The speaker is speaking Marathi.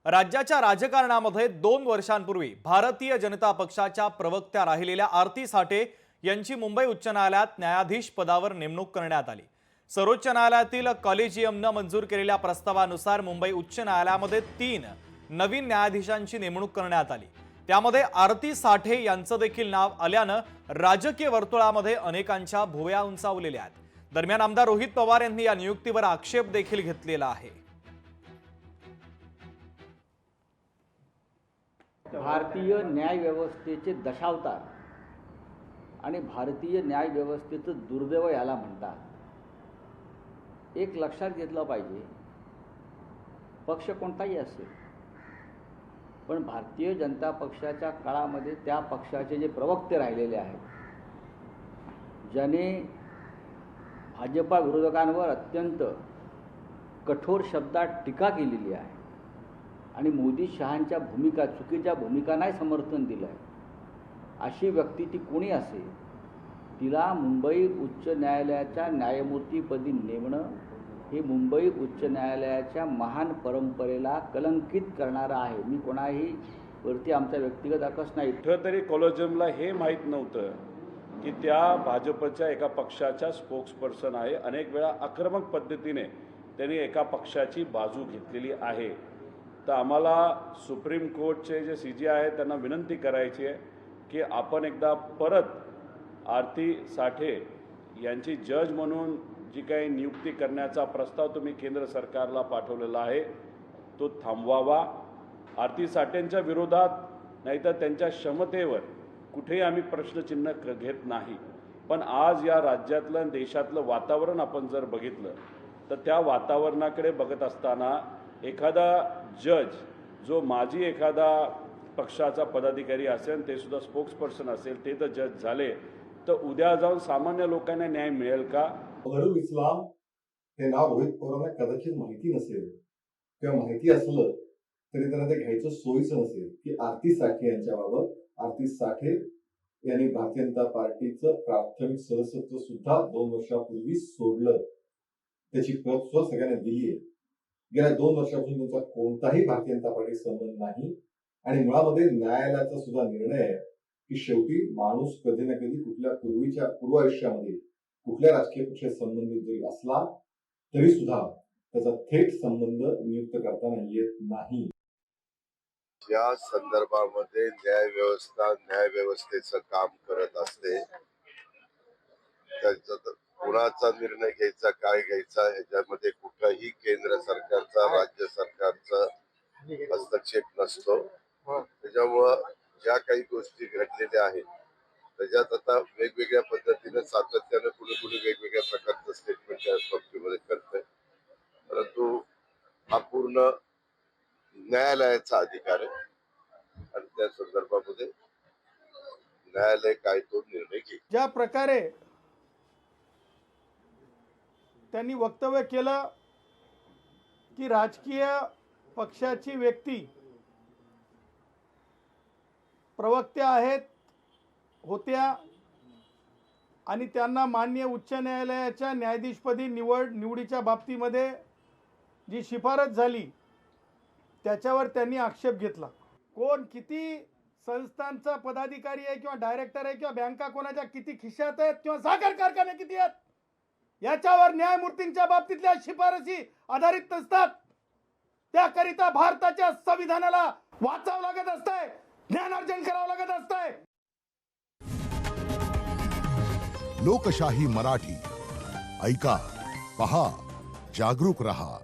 राज्याच्या राजकारणामध्ये 2 वर्षांपूर्वी भारतीय जनता पक्षाच्या प्रवक्त्या राहिलेल्या आरती साठे यांची मुंबई उच्च न्यायालयात न्यायाधीश पदावर नेमणूक करण्यात आली। सर्वोच्च न्यायालयातील कॉलेजियमने मंजूर केलेल्या प्रस्तावानुसार मुंबई उच्च न्यायालयामध्ये 3 नवीन न्यायाधीशांची नेमणूक करण्यात आली। त्यामध्ये आरती साठे यांचं देखील नाव आल्यानं राजकीय वर्तुळामध्ये अनेकांच्या भुवया उंचावलेल्या आहेत। दरम्यान आमदार रोहित पवार यांनी या नियुक्तीवर आक्षेप देखील घेतलेला आहे। भारतीय न्याय व्यवस्थेचे दशावतार आणि भारतीय न्याय व्यवस्थेचं दुर्दैव याला म्हणतात। एक लक्षात घेतलं पाहिजे, पक्ष कोणताही असेल, पण भारतीय जनता पक्षाच्या काळामध्ये त्या पक्षाचे जे प्रवक्ते राहिलेले आहेत, ज्याने भाजपा विरोधकांवर अत्यंत कठोर शब्दात टीका केलेली आहे आणि मोदी शहांच्या चुकीच्या भूमिकांना समर्थन दिलं आहे, अशी व्यक्ती ती कोणी असेल, तिला मुंबई उच्च न्यायालयाच्या न्यायमूर्तीपदी नेमणं हे मुंबई उच्च न्यायालयाच्या महान परंपरेला कलंकित करणारं आहे। मी कोणाही वरती आमचा व्यक्तिगत आकस नाही। तरी कॉलेजियमला हे माहीत नव्हतं की त्या भाजपच्या एका पक्षाच्या स्पोक्सपर्सन आहे। अनेक वेळा आक्रमक पद्धतीने त्यांनी एका पक्षाची बाजू घेतलेली आहे। तर आम्हाला सुप्रीम कोर्टचे जे सीजे आहेत त्यांना विनंती करायची आहे की आपण एकदा परत आरती साठे यांची जज म्हणून जी काही नियुक्ती करण्याचा प्रस्ताव तुम्ही केंद्र सरकारला पाठवलेला आहे तो थांबवावा। आरती साठेंच्या विरोधात नाहीतर त्यांच्या क्षमतेवर कुठेही आम्ही प्रश्नचिन्ह घेत नाही, पण आज या राज्यातलं देशातलं वातावरण आपण जर बघितलं तर त्या वातावरणाकडे बघत असताना एखादा जज जो माजी एखादा पक्षाचा पदाधिकारी असेल, ते सुद्धा स्पोक्सपर्सन असेल, ते तर जज झाले तर उद्या जाऊन सामान्य लोकांना न्याय मिळेल का? फखरुल इस्लाम हे नाव रोहित पवारांना कदाचित माहिती नसेल किंवा माहिती असलं तरी त्यांना ते घ्यायचं सोयीचं नसेल की आरती साठे यांच्याबाबत आरती साठे यांनी भारतीय जनता पार्टीचं प्राथमिक सदस्यत्व सुद्धा 2 वर्षापूर्वी सोडलं, त्याची प्रत सुद्धा सगळ्यांना दिली आहे। गेल्या 2 वर्षापासून त्यांचा कोणताही भारतीय जनता पार्टी संबंध नाही आणि मुळामध्ये न्यायालयाचा सुद्धा निर्णय आहे की शेवटी माणूस कधी ना कधी कुठल्या पूर्व आयुष्यामध्ये कुठल्या राजकीय पक्षाशी संबंधित जरी असला तरी सुद्धा त्याचा थेट संबंध नियुक्त करताना येत नाही। या संदर्भामध्ये न्याय व्यवस्थेचं काम करत असते। त्याचा कुणाचा निर्णय घ्यायचा, काय घ्यायचा, ह्याच्यामध्ये कुठंही केंद्र सरकारचा राज्य सरकारचा हस्तक्षेप नसतो। त्याच्यामुळं ज्या काही गोष्टी घडलेल्या आहेत त्याच्यात आता वेगवेगळ्या पद्धतीने सातत्याने कुणी वेगवेगळ्या प्रकारचं स्टेटमेंट त्या बाबतीमध्ये करतंय, परंतु हा पूर्ण न्यायालयाचा अधिकार आहे आणि त्या संदर्भामध्ये न्यायालय काय तो निर्णय घेईल। ज्या प्रकारे त्यांनी वक्तव्य केलं की राजकीय पक्षाची व्यक्ती प्रवक्त्या आहेत होत्या आणि त्यांना माननीय उच्च न्यायालयाच्या न्यायाधीशपदी निवडीच्या बाबतीमध्ये जी शिफारस झाली त्याच्यावर त्यांनी आक्षेप घेतला। कोण किती संस्थांचा पदाधिकारी आहे किंवा डायरेक्टर आहे किंवा बँका कोणाच्या किती खिशात आहेत किंवा साखर कारखाने किती आहेत याच्यावर न्यायमूर्तींच्या बाबतीतल्या शिफारसी आधारित नसतात। त्याकरिता भारताच्या संविधानाला वाचावं लागत असतंय, ज्ञानार्जन करावं लागत असतंय। लोकशाही मराठी ऐका, पहा, जागरूक रहा।